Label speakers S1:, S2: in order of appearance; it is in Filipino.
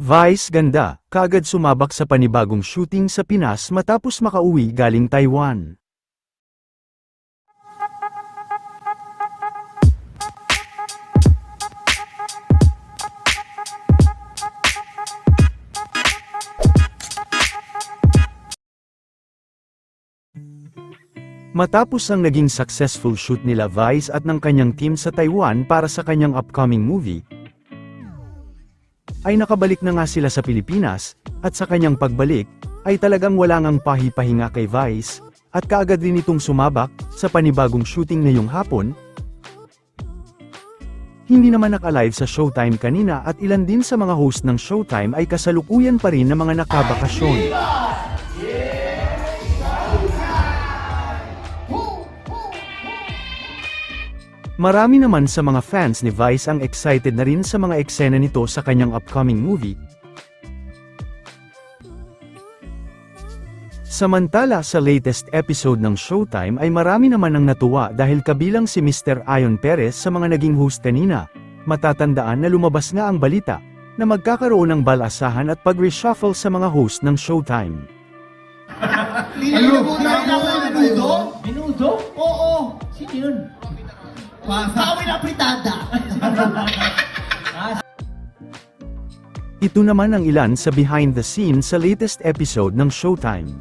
S1: Vice ganda, kaagad sumabak sa panibagong shooting sa Pinas matapos makauwi galing Taiwan. Matapos ang naging successful shoot nila Vice at ng kanyang team sa Taiwan para sa kanyang upcoming movie, ay nakabalik na nga sila sa Pilipinas, at sa kanyang pagbalik, ay talagang wala ngang pahi-pahinga kay Vice, at kaagad din itong sumabak sa panibagong shooting ngayong hapon. Hindi naman naka-live sa Showtime kanina at ilan din sa mga host ng Showtime ay kasalukuyan pa rin na mga nakabakasyon. Marami naman sa mga fans ni Vice ang excited na rin sa mga eksena nito sa kanyang upcoming movie. Samantala sa latest episode ng Showtime ay marami naman ang natuwa dahil kabilang si Mr. Ion Perez sa mga naging host kanina. Matatandaan na lumabas nga ang balita na magkakaroon ng balasahan at pag-reshuffle sa mga host ng Showtime.
S2: Menudo?
S3: Menudo?
S2: Oo.
S3: Sino yun?
S2: Kawin na pritada.
S1: Ito naman ang ilan sa behind the scenes sa latest episode ng Showtime.